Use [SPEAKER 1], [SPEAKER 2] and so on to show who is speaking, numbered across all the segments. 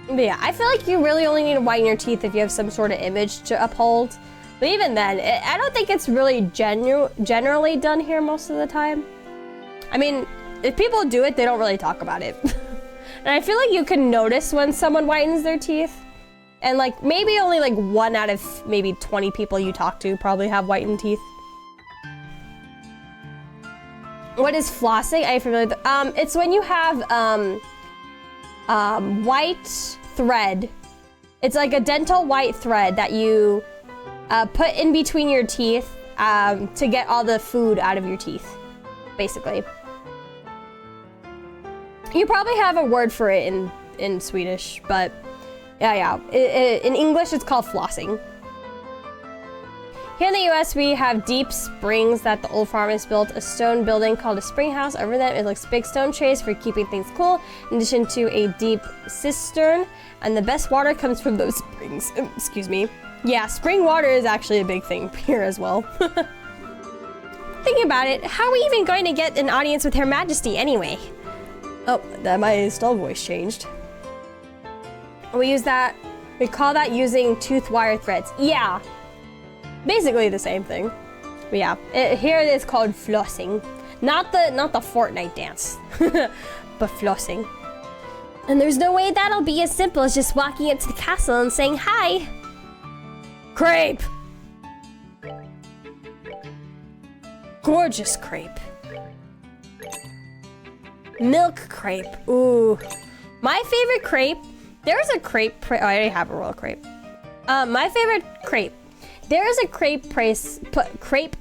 [SPEAKER 1] But yeah, I feel like you really only need to whiten your teeth if you have some sort of image to uphold. But even then, I don't think it's really generally done here most of the time. I mean, if people do it, they don't really talk about it. And I feel like you can notice when someone whitens their teeth. And like, maybe only like 1 out of maybe 20 people you talk to probably have whitened teeth. What is flossing? I familiar with it's when you have white thread. It's like a dental white thread that you put in between your teeth to get all the food out of your teeth, basically. You probably have a word for it in Swedish, but yeah. In English, it's called flossing. Here in the US, we have deep springs that the old farmers built a stone building called a spring house. Over them, it looks big stone trays for keeping things cool, in addition to a deep cistern. And the best water comes from those springs. Excuse me. Yeah, spring water is actually a big thing here as well. Thinking about it, how are we even going to get an audience with Her Majesty anyway? Oh, my stall voice changed. We call that using tooth wire threads. Yeah. Basically the same thing. But yeah, here it is called flossing. Not the Fortnite dance, but flossing. And there's no way that'll be as simple as just walking up to the castle and saying hi. Crepe! Gorgeous crepe. Milk crepe. Ooh. My favorite crepe. There's a crepe. Oh, I already have a royal crepe. My favorite crepe. There is a crepe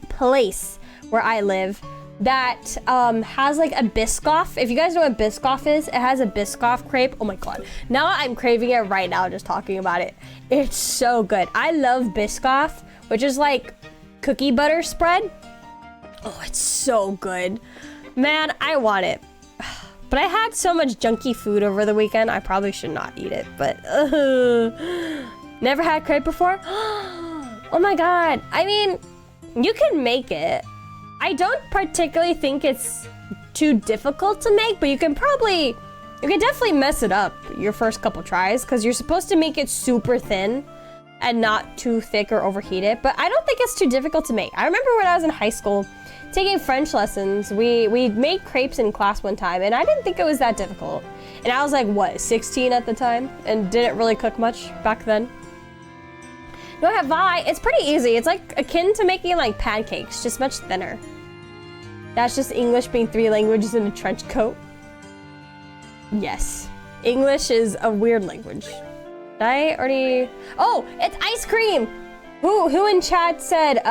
[SPEAKER 1] place where I live that has like a Biscoff. If you guys know what Biscoff is, it has a Biscoff crepe. Oh my god. Now I'm craving it right now just talking about it. It's so good. I love Biscoff, which is like cookie butter spread. Oh, it's so good. Man, I want it. But I had so much junky food over the weekend, I probably should not eat it, but never had crepe before? Oh my god. I mean, you can make it. I don't particularly think it's too difficult to make, but you can definitely mess it up your first couple tries, because you're supposed to make it super thin and not too thick or overheat it, but I don't think it's too difficult to make. I remember when I was in high school taking French lessons, we made crepes in class one time, and I didn't think it was that difficult. And I was like, what, 16 at the time, and didn't really cook much back then. No, have I? It's pretty easy. It's like akin to making like pancakes, just much thinner. That's just English being 3 languages in a trench coat. Yes. English is a weird language. Did I already... Oh, it's ice cream! Who in chat said,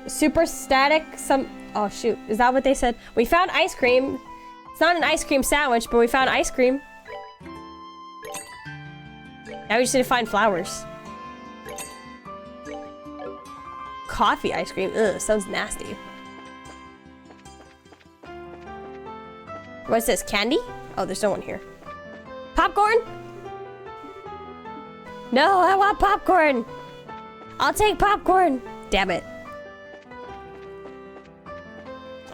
[SPEAKER 1] super static oh shoot, is that what they said? We found ice cream. It's not an ice cream sandwich, but we found ice cream. Now we just need to find flowers. Coffee ice cream, ugh, sounds nasty. What's this, candy? Oh, there's no one here. Popcorn? No, I want popcorn. I'll take popcorn. Damn it.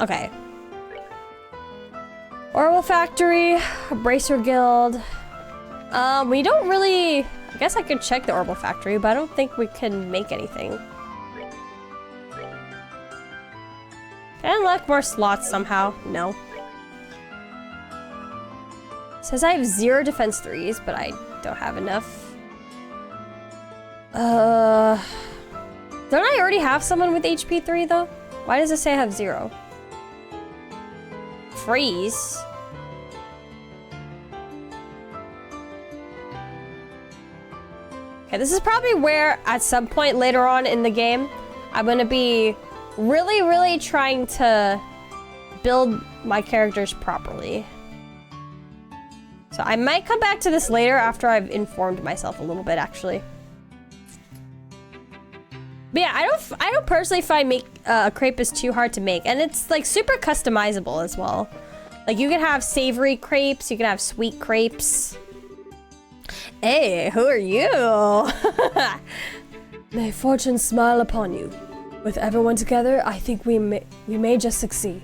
[SPEAKER 1] Okay. Oral Factory, Bracer Guild. We don't really... I guess I could check the Oral Factory, but I don't think we can make anything. Can I unlock more slots somehow? No. Says I have 0 defense 3s, but I don't have enough. Don't I already have someone with HP 3 though? Why does it say I have 0? Freeze. Okay, this is probably where at some point later on in the game I'm gonna be really trying to build my characters properly. So I might come back to this later after I've informed myself a little bit, actually. But yeah, I don't personally find a crepe is too hard to make, and it's like super customizable as well. Like you can have savory crepes, you can have sweet crepes. Hey, who are you? May fortune smile upon you. With everyone together, I think we may just succeed.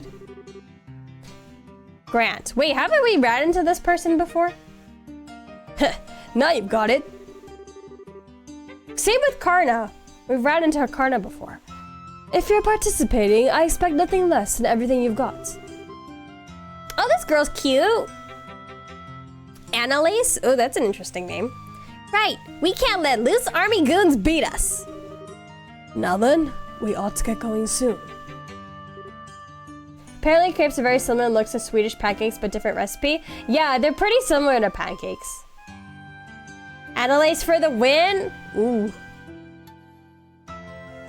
[SPEAKER 1] Grant. Wait, haven't we ran into this person before? now you've got it. Same with Karna. We've ran into Karna before. If you're participating, I expect nothing less than everything you've got. Oh, this girl's cute. Annalise? Oh, that's an interesting name. Right, we can't let loose army goons beat us. Now then, we ought to get going soon. Apparently crepes are very similar in looks to Swedish pancakes, but different recipe. Yeah, they're pretty similar to pancakes. Annalise for the win? Ooh.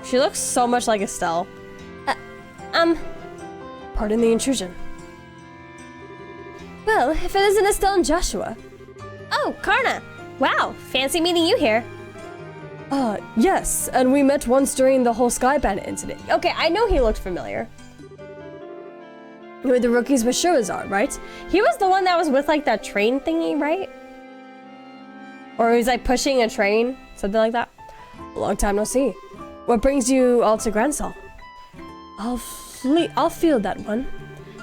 [SPEAKER 1] She looks so much like Estelle. Pardon the intrusion. Well, if it isn't Estelle and Joshua. Oh, Karna. Wow, fancy meeting you here. Yes, and we met once during the whole Sky Bandit incident. Okay, I know he looked familiar. With the rookies with Shirazard, right? He was the one that was with like that train thingy, right? Or he was like pushing a train, something like that. Long time no see. What brings you all to Gransal? I'll field that one.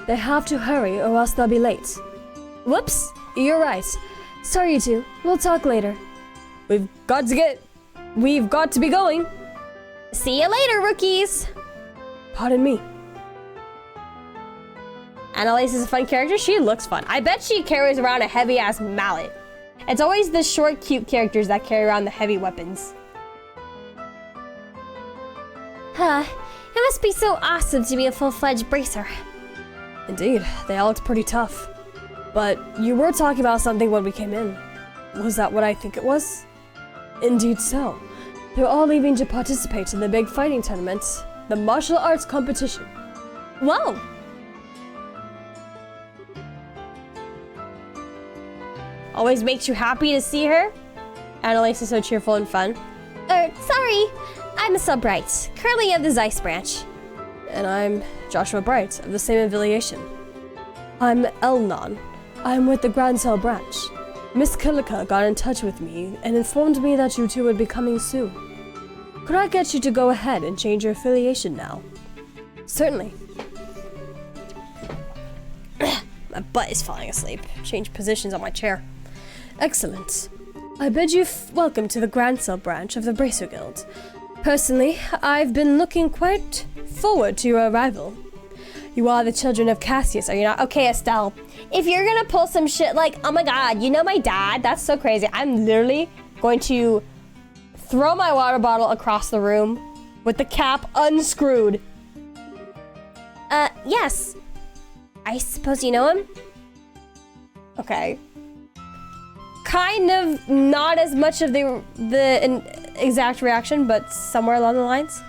[SPEAKER 1] They have to hurry or else they'll be late. Whoops, you're right. Sorry you two, we'll talk later. We've got to be going. See you later, rookies. Pardon me. Annalise is a fun character. She looks fun. I bet she carries around a heavy-ass mallet. It's always the short, cute characters that carry around the heavy weapons. It must be so awesome to be a full-fledged bracer. Indeed, they all looked pretty tough. But you were talking about something when we came in. Was that what I think it was? Indeed so. They're all leaving to participate in the big fighting tournament, the martial arts competition. Whoa! Always makes you happy to see her? Annalise is so cheerful and fun. Sorry. I'm Estelle Bright, currently of the Zeiss branch. And I'm Joshua Bright, of the same affiliation. I'm Elnon. I'm with the Gransal branch. Miss Killica got in touch with me and informed me that you two would be coming soon. Could I get you to go ahead and change your affiliation now? Certainly. My butt is falling asleep. Change positions on my chair. Excellent. I bid you welcome to the Gransal branch of the Bracer Guild. Personally, I've been looking quite forward to your arrival. You are the children of Cassius, are you not? Okay, Estelle, if you're gonna pull some shit like, oh my god, you know my dad? That's so crazy. I'm literally going to throw my water bottle across the room with the cap unscrewed. Yes. I suppose you know him? Okay. Kind of not as much of the exact reaction, but somewhere along the lines.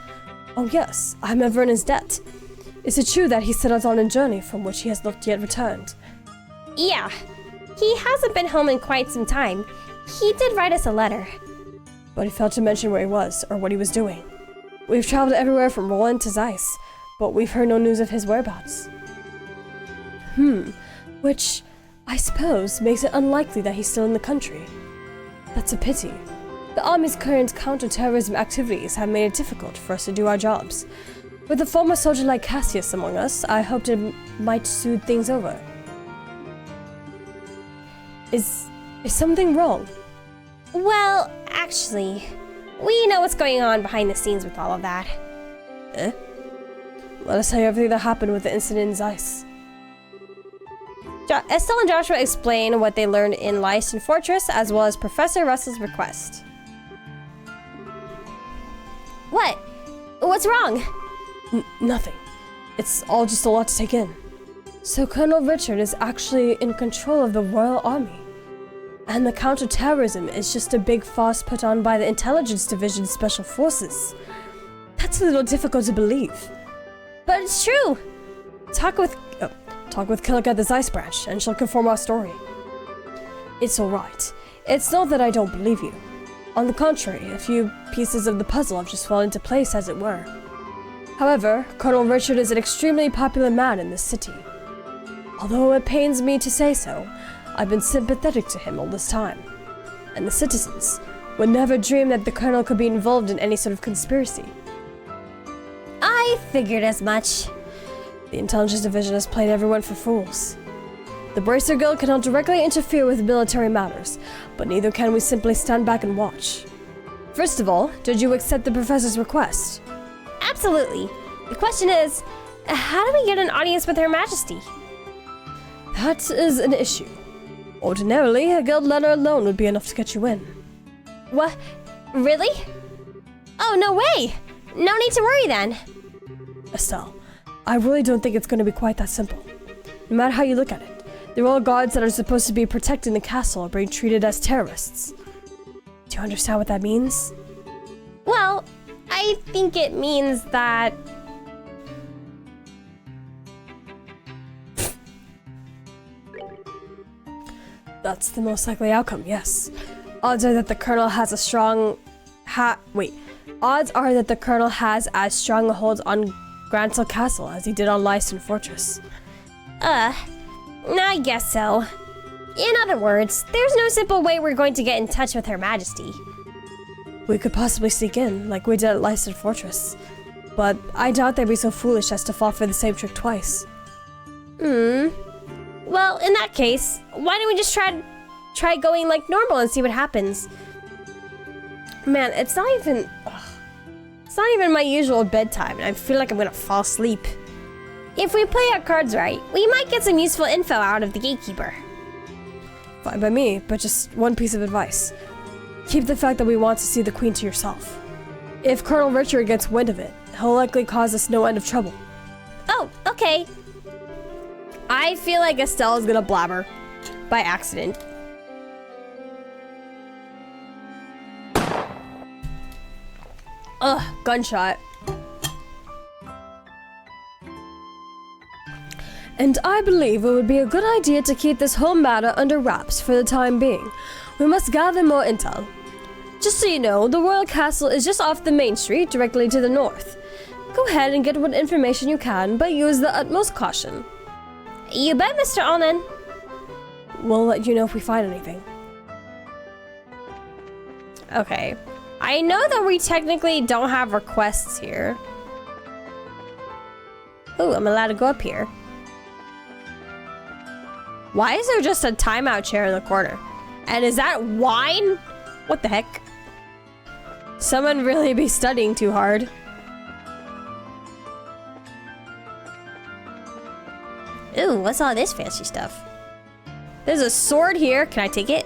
[SPEAKER 1] Oh yes, I'm ever in his debt. Is it true that he set out on a journey from which he has not yet returned? Yeah, he hasn't been home in quite some time. He did write us a letter. But he failed to mention where he was or what he was doing. We've traveled everywhere from Roland to Zeiss, but we've heard no news of his whereabouts. Which, I suppose, makes it unlikely that he's still in the country. That's a pity. The Army's current counter-terrorism activities have made it difficult for us to do our jobs. With a former soldier like Cassius among us, I hoped it might soothe things over. Is something wrong? Well, actually, we know what's going on behind the scenes with all of that. Let us tell you everything that happened with the incident in Zeiss. Estelle and Joshua explain what they learned in Lyston Fortress, as well as Professor Russell's request. What? What's wrong? Nothing. It's all just a lot to take in. So Colonel Richard is actually in control of the Royal Army. And the counter-terrorism is just a big farce put on by the Intelligence Division Special Forces. That's a little difficult to believe. But it's true. Talk with Killick at the Zeiss branch, and she'll confirm our story. It's alright. It's not that I don't believe you. On the contrary, a few pieces of the puzzle have just fallen into place, as it were. However, Colonel Richard is an extremely popular man in this city. Although it pains me to say so, I've been sympathetic to him all this time. And the citizens would never dream that the Colonel could be involved in any sort of conspiracy. I figured as much. The Intelligence Division has played everyone for fools. The Bracer Guild cannot directly interfere with military matters, but neither can we simply stand back and watch. First of all, did you accept the professor's request? Absolutely. The question is, how do we get an audience with Her Majesty? That is an issue. Ordinarily, a guild letter alone would be enough to get you in. What? Really? Oh, no way! No need to worry then. Estelle, I really don't think it's going to be quite that simple. No matter how you look at it, the royal guards that are supposed to be protecting the castle are being treated as terrorists. Do you understand what that means? Well, I think it means that... That's the most likely outcome, yes. Odds are that the Colonel has a strong... Odds are that the Colonel has as strong a hold on Grantil Castle as he did on Lyston Fortress. I guess so. In other words, there's no simple way we're going to get in touch with Her Majesty. We could possibly sneak in, like we did at Lyston Fortress. But I doubt they'd be so foolish as to fall for the same trick twice. Well, in that case, why don't we just try going like normal and see what happens? Man, it's not even my usual bedtime, and I feel like I'm gonna fall asleep. If we play our cards right, we might get some useful info out of the gatekeeper. Fine by me, but just one piece of advice. Keep the fact that we want to see the Queen to yourself. If Colonel Richard gets wind of it, he'll likely cause us no end of trouble. Oh, okay. I feel like Estelle is gonna blabber by accident. Ugh, gunshot. And I believe it would be a good idea to keep this whole matter under wraps for the time being. We must gather more intel. Just so you know, the royal castle is just off the main street, directly to the north. Go ahead and get what information you can, but use the utmost caution. You bet, Mr. Onan. We'll let you know if we find anything. Okay. I know that we technically don't have requests here. Oh, I'm allowed to go up here. Why is there just a timeout chair in the corner? And is that wine? What the heck? Someone really be studying too hard. Ooh, what's all this fancy stuff? There's a sword here. Can I take it?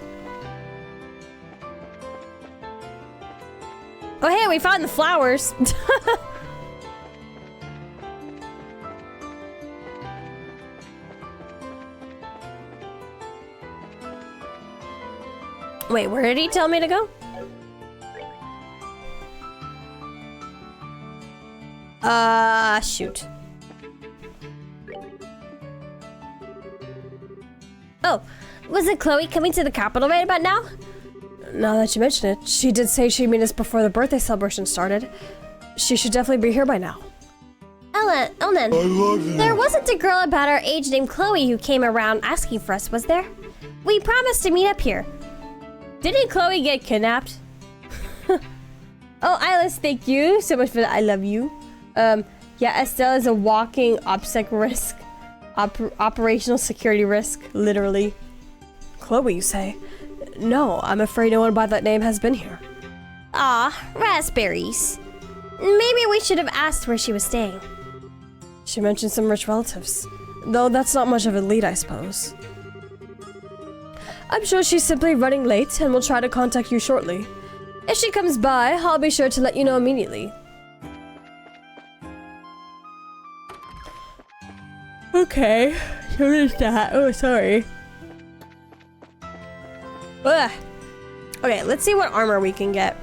[SPEAKER 1] Oh, hey, we found the flowers. Wait, where did he tell me to go? Shoot. Oh, was it Chloe coming to the capital right about now? Now that you mention it, she did say she'd meet us before the birthday celebration started. She should definitely be here by now. Ellen, there wasn't a girl about our age named Chloe who came around asking for us, was there? We promised to meet up here. Didn't Chloe get kidnapped? Oh, Alice, thank you so much for that. I love you. Yeah, Estelle is a walking OPSEC risk. Operational security risk, literally. Chloe, you say? No, I'm afraid no one by that name has been here. Ah, raspberries. Maybe we should have asked where she was staying. She mentioned some rich relatives, though that's not much of a lead, I suppose. I'm sure she's simply running late and will try to contact you shortly. If she comes by, I'll be sure to let you know immediately. Okay, what is that? Oh, sorry. Ugh. Okay, let's see what armor we can get.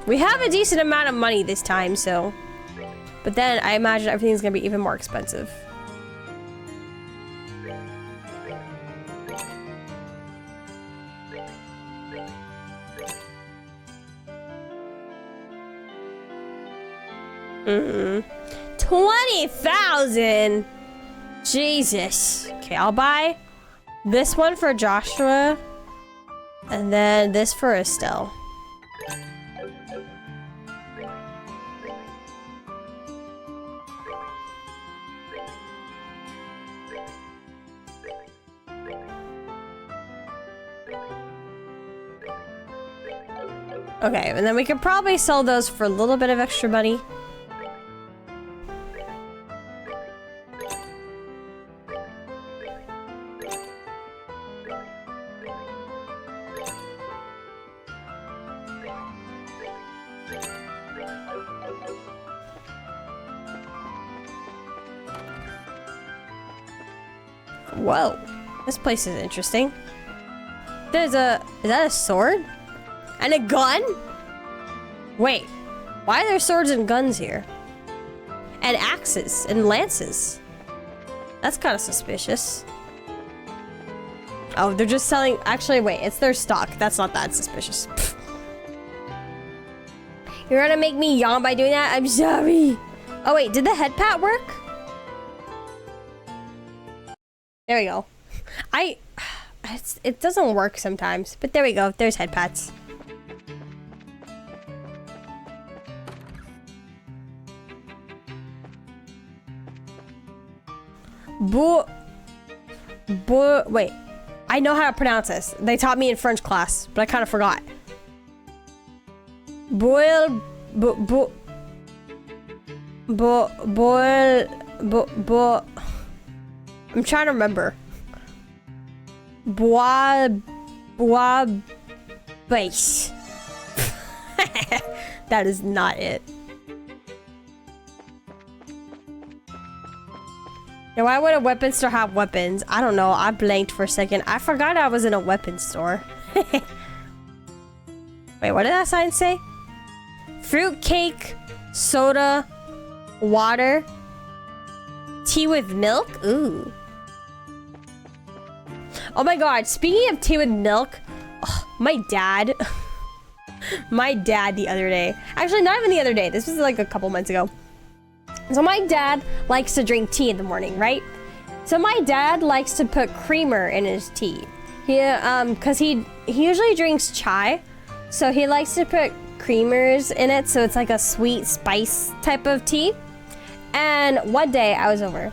[SPEAKER 1] We have a decent amount of money this time, so... But then I imagine everything's gonna be even more expensive. Mm-hmm. 20,000! Jesus. Okay, I'll buy this one for Joshua. And then this for Estelle. Okay, and then we could probably sell those for a little bit of extra money. Whoa, this place is interesting. Is that a sword? And a gun? Wait, why are there swords and guns here? And axes and lances. That's kind of suspicious. Oh, they're just selling, actually wait, it's their stock. That's not that suspicious. Pfft. You're gonna make me yawn by doing that? I'm sorry. Oh wait, did the head pat work? There we go. It doesn't work sometimes, but there we go. There's head pats. Wait. I know how to pronounce this. They taught me in French class, but I kind of forgot. I'm trying to remember. Base. That is not it. Now, why would a weapon store have weapons? I don't know. I blanked for a second. I forgot I was in a weapons store. Wait, what did that sign say? Fruit cake, soda, water, tea with milk? Ooh. Oh my god, speaking of tea with milk, my dad the other day, actually not even the other day, this was like a couple months ago. So my dad likes to drink tea in the morning, right? So my dad likes to put creamer in his tea. Cause he usually drinks chai, so he likes to put creamers in it, so it's like a sweet spice type of tea. And one day I was over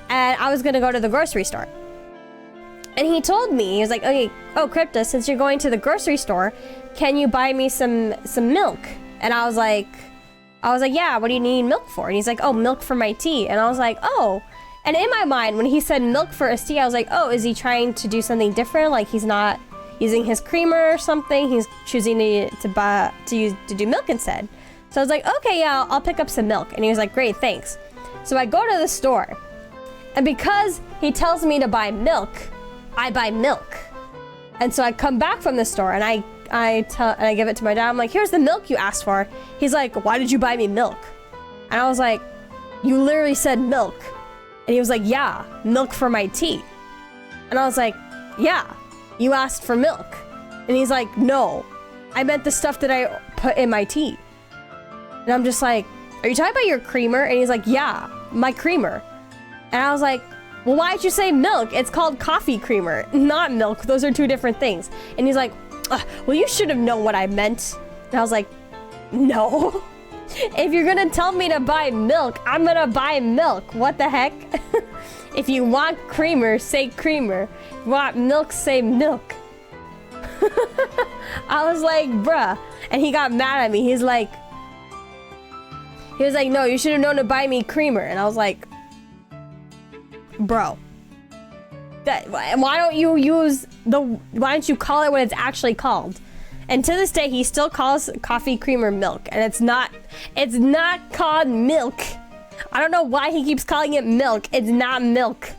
[SPEAKER 1] and I was gonna go to the grocery store. And he told me, he was like, okay, oh, Crypta, since you're going to the grocery store, can you buy me some milk? And I was like, yeah, what do you need milk for? And he's like, oh, milk for my tea. And I was like, oh. And in my mind, when he said milk for his tea, I was like, oh, is he trying to do something different? Like he's not using his creamer or something. He's choosing to do milk instead. So I was like, okay, yeah, I'll pick up some milk. And he was like, great, thanks. So I go to the store. And because he tells me to buy milk, I buy milk. And so I come back from the store and I give it to my dad. I'm like, here's the milk you asked for. He's like, why did you buy me milk? And I was like, you literally said milk. And he was like, yeah, milk for my tea. And I was like, yeah, you asked for milk. And he's like, no, I meant the stuff that I put in my tea. And I'm just like, are you talking about your creamer? And he's like, yeah, my creamer. And I was like, well, why'd you say milk? It's called coffee creamer, not milk. Those are two different things. And he's like, well, you should have known what I meant. And I was like, no. If you're gonna tell me to buy milk, I'm gonna buy milk. What the heck? If you want creamer, say creamer. If you want milk, say milk. I was like, bruh. And he got mad at me. He was like, no, you should have known to buy me creamer. And I was like, bro, why don't you call it what it's actually called? And to this day, he still calls coffee creamer milk, and it's not called milk. I don't know why he keeps calling it milk. It's not milk.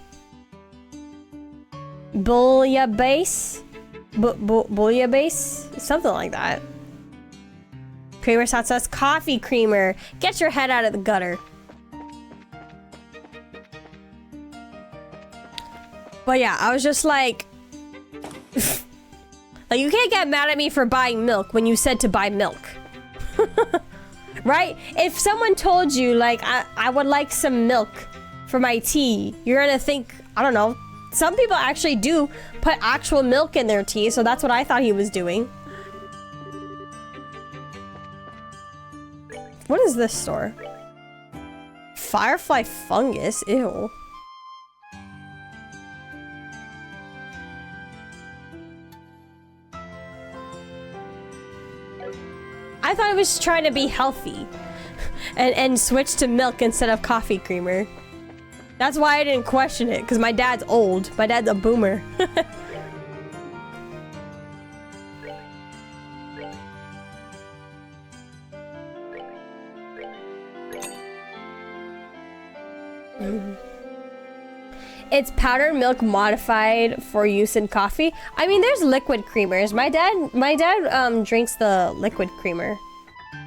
[SPEAKER 1] Bouillabaisse, something like that. Creamer hot sauce, coffee creamer. Get your head out of the gutter. But yeah, I was just like, like, you can't get mad at me for buying milk when you said to buy milk. Right? If someone told you, like, I would like some milk for my tea, you're gonna think, I don't know, some people actually do put actual milk in their tea, so that's what I thought he was doing. What is this store? Firefly fungus? Ew. I thought I was trying to be healthy and switch to milk instead of coffee creamer. That's why I didn't question it, because my dad's old. My dad's a boomer. It's powdered milk modified for use in coffee. I mean, there's liquid creamers. My dad drinks the liquid creamer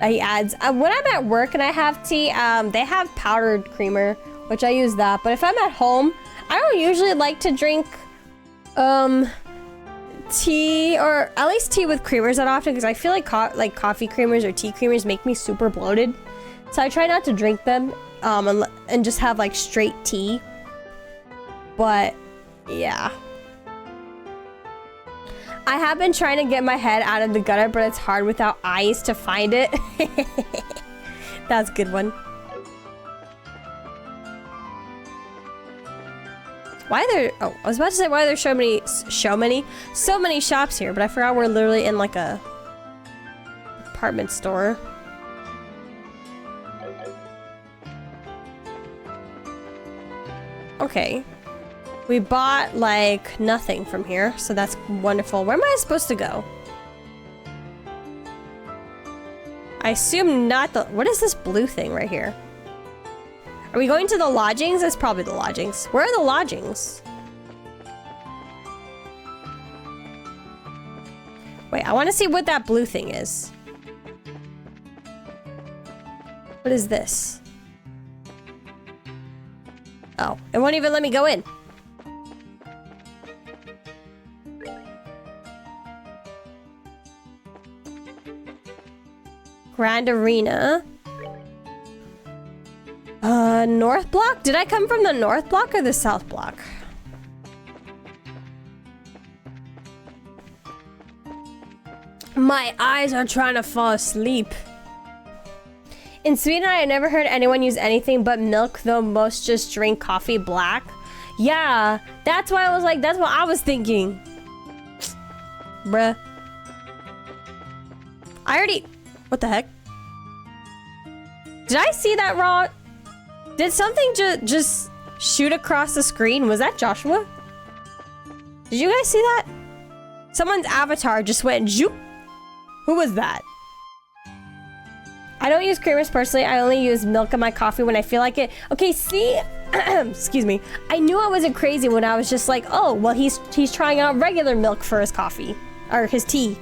[SPEAKER 1] that he adds. When I'm at work and I have tea, they have powdered creamer, which I use that. But if I'm at home, I don't usually like to drink tea, or at least tea with creamers that often, because I feel like coffee creamers or tea creamers make me super bloated. So I try not to drink them and just have like straight tea. But yeah, I have been trying to get my head out of the gutter, but it's hard without eyes to find it. That's a good one. Why are there? Oh, I was about to say why are there so many shops here, but I forgot we're literally in like a department store. Okay. We bought, like, nothing from here, so that's wonderful. Where am I supposed to go? I assume not the... What is this blue thing right here? Are we going to the lodgings? It's probably the lodgings. Where are the lodgings? Wait, I want to see what that blue thing is. What is this? Oh, it won't even let me go in. Grand Arena. North Block? Did I come from the North Block or the South Block? My eyes are trying to fall asleep. In Sweden, I never heard anyone use anything but milk, though most just drink coffee black. Yeah, that's why I was like, that's what I was thinking. Bruh. I already... What the heck? Did I see that wrong? Did something just shoot across the screen? Was that Joshua? Did you guys see that? Someone's avatar just went zoop. Who was that? I don't use creamers personally. I only use milk in my coffee when I feel like it. Okay, see? Excuse me. I knew I wasn't crazy when I was just like, oh, well, he's trying out regular milk for his coffee. Or his tea.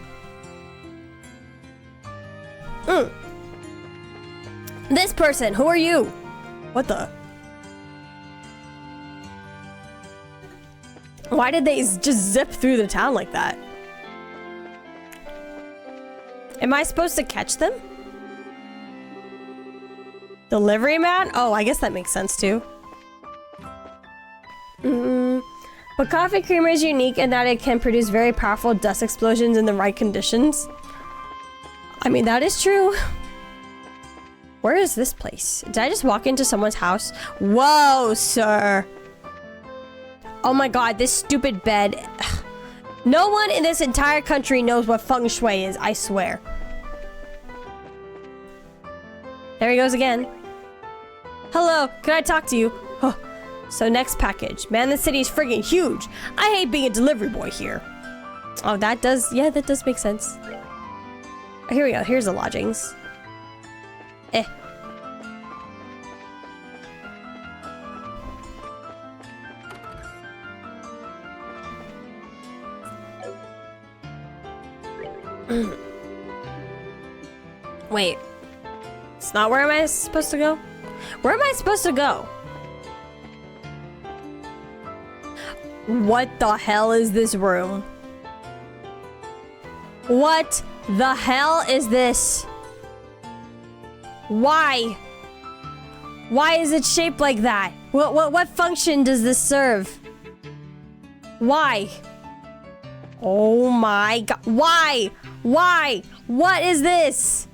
[SPEAKER 1] This person, who are you? What the? Why did they just zip through the town like that? Am I supposed to catch them? Delivery man? Oh, I guess that makes sense too. But coffee creamer is unique in that it can produce very powerful dust explosions in the right conditions. I mean, that is true. Where is this place? Did I just walk into someone's house? Whoa, sir. Oh my god, this stupid bed. Ugh. No one in this entire country knows what feng shui is, I swear. There he goes again. Hello, can I talk to you? Oh. So next package. Man, this city is friggin' huge. I hate being a delivery boy here. Oh, that does, yeah, that does make sense. Here we go, here's the lodgings. Wait. It's not where am I supposed to go? Where am I supposed to go? What the hell is this room? What the hell is this? Why? Why is it shaped like that? What function does this serve? Why? Oh my god. Why? Why? What is this?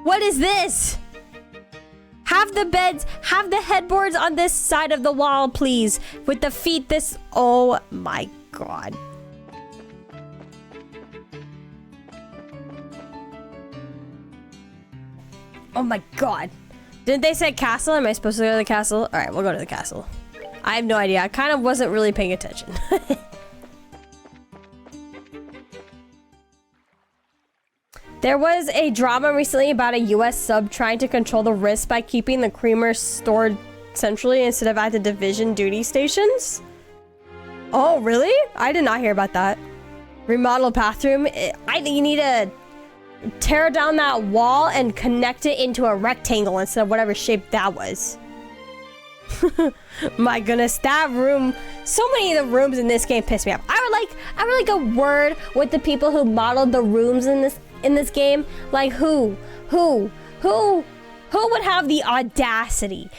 [SPEAKER 1] What is this? Have the beds, have the headboards on this side of the wall, please. With the feet this... Oh my god. Oh my god. Didn't they say castle? Am I supposed to go to the castle? All right, we'll go to the castle. I have no idea. I kind of wasn't really paying attention. There was a drama recently about a US sub trying to control the risk by keeping the creamer stored centrally instead of at the division duty stations. Oh, really? I did not hear about that. Remodel bathroom. I think you need to tear down that wall and connect it into a rectangle instead of whatever shape that was. My goodness, that room. So many of the rooms in this game piss me off. I would like a word with the people who modeled the rooms in this game. Like who would have the audacity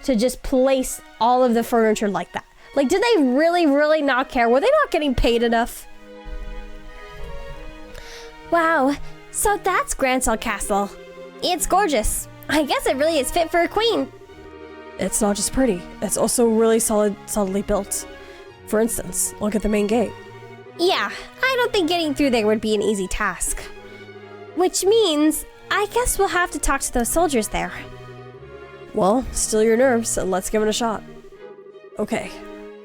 [SPEAKER 1] to just place all of the furniture like that? Like, did they really not care? Were they not getting paid enough? Wow, so that's Grancel Castle. It's gorgeous. I guess it really is fit for a queen. It's not just pretty, it's also really solidly built. For instance, look at the main gate. Yeah, I don't think getting through there would be an easy task. Which means, I guess we'll have to talk to those soldiers there. Well, still your nerves, and let's give it a shot. Okay,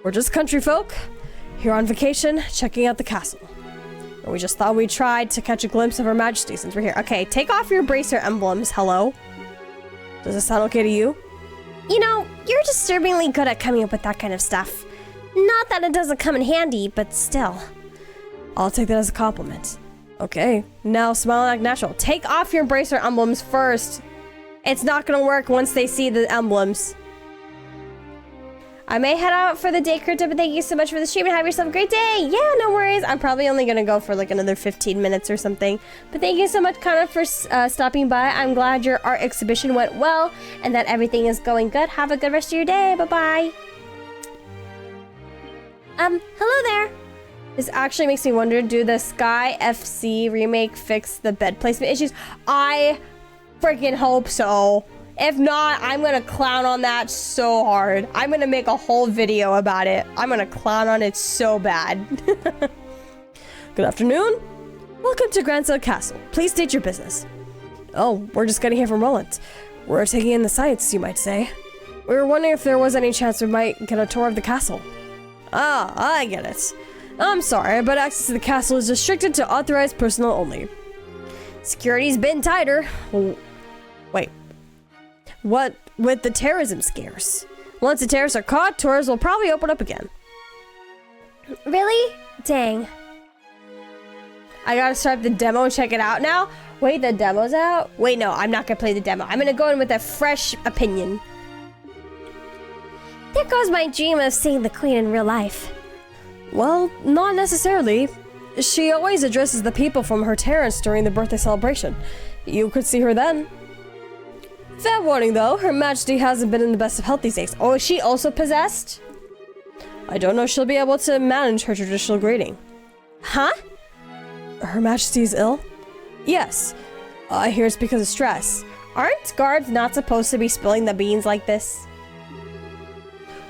[SPEAKER 1] we're just country folk, here on vacation, checking out the castle. And we just thought we'd try to catch a glimpse of Her Majesty since we're here. Okay, take off your bracer emblems, hello? Does this sound okay to you? You know, you're disturbingly good at coming up with that kind of stuff. Not that it doesn't come in handy, but still. I'll take that as a compliment. Okay, now smile and act natural. Take off your bracer emblems first. It's not gonna work once they see the emblems. I may head out for the day, Crypta, but thank you so much for the stream and have yourself a great day. Yeah, no worries. I'm probably only gonna go for like another 15 minutes or something. But thank you so much, Connor, for stopping by. I'm glad your art exhibition went well and that everything is going good. Have a good rest of your day. Bye-bye. Hello there. This actually makes me wonder, do the Sky FC remake fix the bed placement issues? I freaking hope so. If not, I'm gonna clown on that so hard. I'm gonna make a whole video about it. I'm gonna clown on it so bad. Good afternoon. Welcome to Grancel Castle. Please state your business. Oh, we're just getting here from Roland. We're taking in the sights, you might say. We were wondering if there was any chance we might get a tour of the castle. Ah, I get it. I'm sorry, but access to the castle is restricted to authorized personnel only. Security's been tighter. Wait. What with the terrorism scares? Once the terrorists are caught, tours will probably open up again. Really? Dang. I gotta start the demo and check it out now? Wait, the demo's out? Wait, no, I'm not gonna play the demo. I'm gonna go in with a fresh opinion. There goes my dream of seeing the queen in real life. Well, not necessarily. She always addresses the people from her terrace during the birthday celebration. You could see her then. Fair warning though, Her Majesty hasn't been in the best of health these days. Oh, is she also possessed? I don't know if she'll be able to manage her traditional greeting. Huh? Her Majesty's ill? Yes. I hear it's because of stress. Aren't guards not supposed to be spilling the beans like this?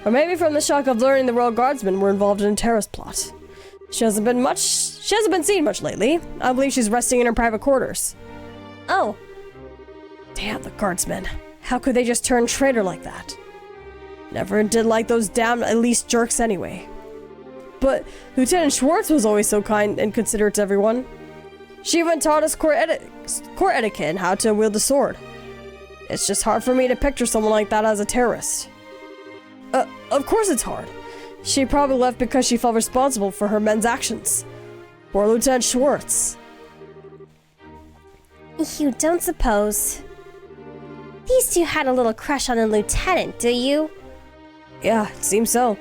[SPEAKER 1] Or maybe from the shock of learning the Royal Guardsmen were involved in a terrorist plot. She hasn't been seen much lately. I believe she's resting in her private quarters. Oh. Damn the guardsmen. How could they just turn traitor like that? Never did like those damn Elise jerks anyway. But Lieutenant Schwartz was always so kind and considerate to everyone. She even taught us court etiquette and how to wield a sword. It's just hard for me to picture someone like that as a terrorist. Of course it's hard. She probably left because she felt responsible for her men's actions. Poor Lieutenant Schwartz. You don't suppose... These two had a little crush on the lieutenant, do you? Yeah, it seems so.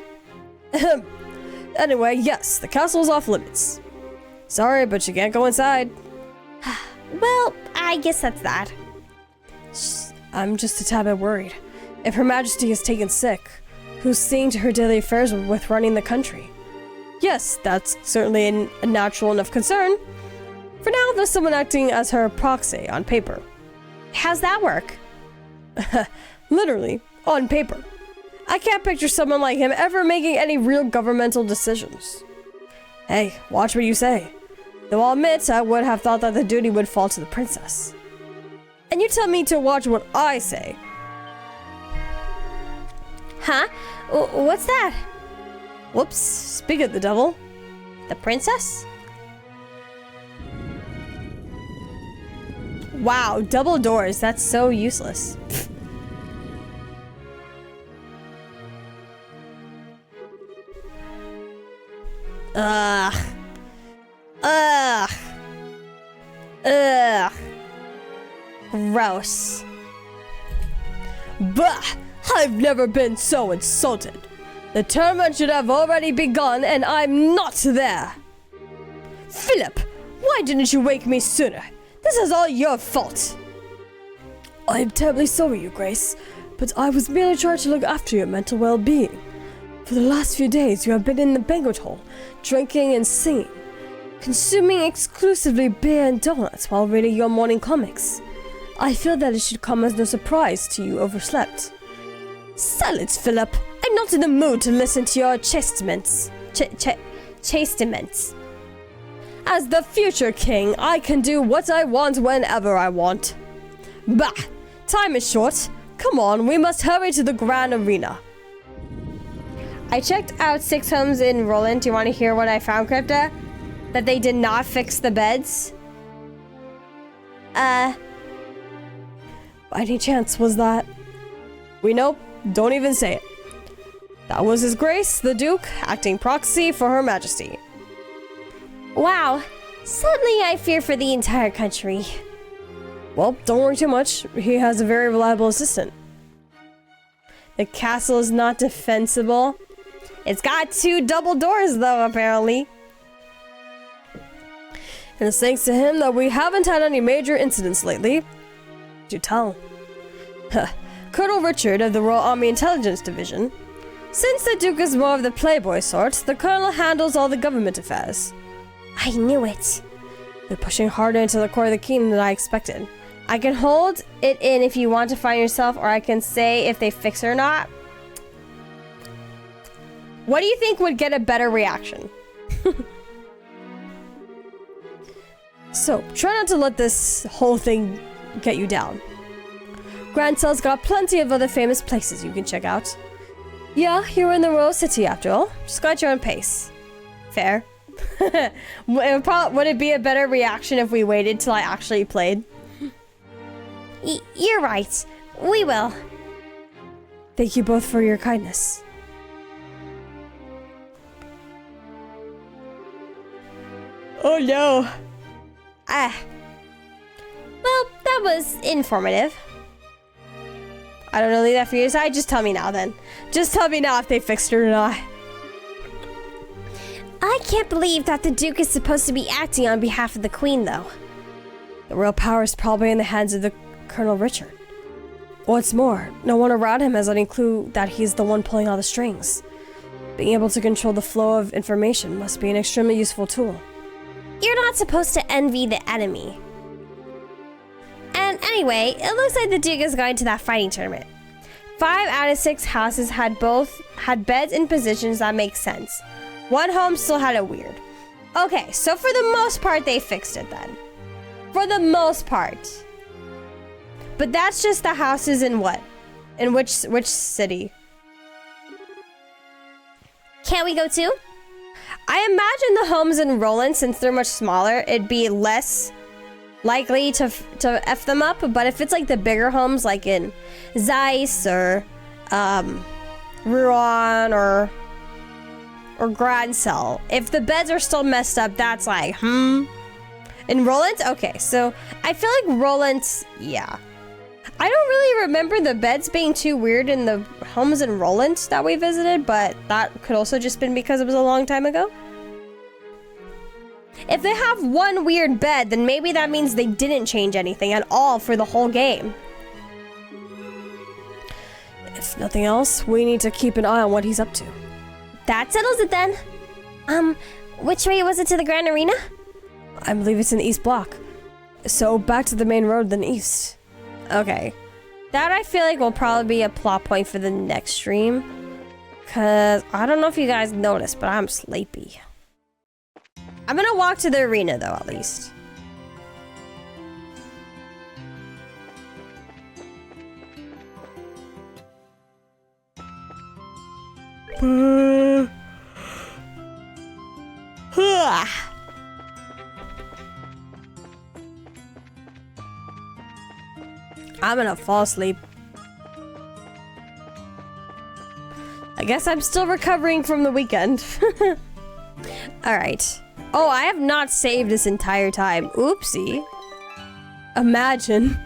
[SPEAKER 1] Anyway, yes, the castle is off limits. Sorry, but you can't go inside. Well, I guess that's that. I'm just a tad bit worried. If Her Majesty is taken sick, who's seeing to her daily affairs with running the country? Yes, that's certainly a natural enough concern. For now, there's someone acting as her proxy on paper. How's that work? Literally, on paper. I can't picture someone like him ever making any real governmental decisions. Hey, watch what you say. Though I'll admit, I would have thought that the duty would fall to the princess. And you tell me to watch what I say. Huh? What's that? Whoops, speak of the devil. The princess? Wow, double doors, that's so useless. Ugh. Ugh. Ugh. Gross. Bah! I've never been so insulted. The tournament should have already begun and I'm not there. Philip, why didn't you wake me sooner? This is all your fault. I'm terribly sorry, Your Grace, but I was merely trying to look after your mental well-being. For the last few days, you have been in the banquet hall, drinking and singing, consuming exclusively beer and donuts while reading your morning comics. I feel that it should come as no surprise to you overslept. Silence, Philip. I'm not in the mood to listen to your chastisements. Chastisements. As the future king, I can do what I want whenever I want. Bah! Time is short. Come on, we must hurry to the grand arena. I checked out 6 homes in Roland. Do you want to hear what I found, Crypta? That they did not fix the beds? By any chance was that? We know. Don't even say it. That was His Grace, the Duke, acting proxy for Her Majesty. Wow. Suddenly I fear for the entire country. Well, don't worry too much. He has a very reliable assistant. The castle is not defensible. It's got 2 double doors, though, apparently. And it's thanks to him that we haven't had any major incidents lately. Do tell. Colonel Richard of the Royal Army Intelligence Division. Since the Duke is more of the playboy sort, the Colonel handles all the government affairs. I knew it. They're pushing harder into the core of the kingdom than I expected. I can hold it in if you want to find yourself, or I can say if they fix it or not. What do you think would get a better reaction? So, try not to let this whole thing get you down. Grand Cell's got plenty of other famous places you can check out. Yeah, you're in the Royal City after all. Just go at your own pace. Fair. Would it be a better reaction if we waited till I actually played? You're right. We will. Thank you both for your kindness. Oh no. Well, that was informative. I don't know, leave that for you to decide. Just tell me now then. Just tell me now if they fixed it or not. I can't believe that the Duke is supposed to be acting on behalf of the Queen, though. The real power is probably in the hands of the Colonel Richard. What's more, no one around him has any clue that he's the one pulling all the strings. Being able to control the flow of information must be an extremely useful tool. You're not supposed to envy the enemy. And anyway, it looks like the Duke is going to that fighting tournament. 5 out of 6 houses had beds in positions that make sense. 1 home still had it weird. Okay, so for the most part, they fixed it then. For the most part. But that's just the houses in what? In which city? Can't we go too? I imagine the homes in Roland, since they're much smaller, it'd be less likely to F them up. But if it's like the bigger homes, like in Zeiss or Rouen or Grand Cell, if the beds are still messed up, that's like, In Roland? Okay, so I feel like Roland, yeah. I don't really remember the beds being too weird in the homes in Roland that we visited, but that could also just been because it was a long time ago. If they have 1 weird bed, then maybe that means they didn't change anything at all for the whole game. If nothing else, we need to keep an eye on what he's up to. That settles it then. Which way was it to the Grand Arena? I believe it's in the East Block. So back to the main road, then east. Okay. That I feel like will probably be a plot point for the next stream. Cause I don't know if you guys noticed, but I'm sleepy. I'm gonna walk to the arena though, at least. I'm gonna fall asleep. I guess I'm still recovering from the weekend. Alright. Oh, I have not saved this entire time. Oopsie. Imagine.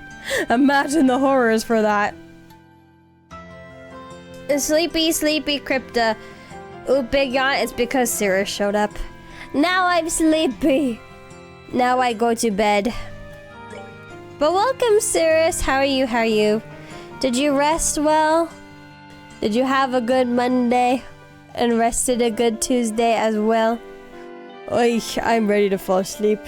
[SPEAKER 1] Imagine the horrors for that. Sleepy, sleepy, Crypta. Ooh, big yawn. It's because Cirrus showed up. Now I'm sleepy. Now I go to bed. But welcome, Cirrus. How are you? How are you? Did you rest well? Did you have a good Monday? And rested a good Tuesday as well? Oy, I'm ready to fall asleep.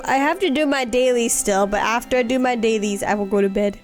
[SPEAKER 1] I have to do my dailies still, but after I do my dailies, I will go to bed.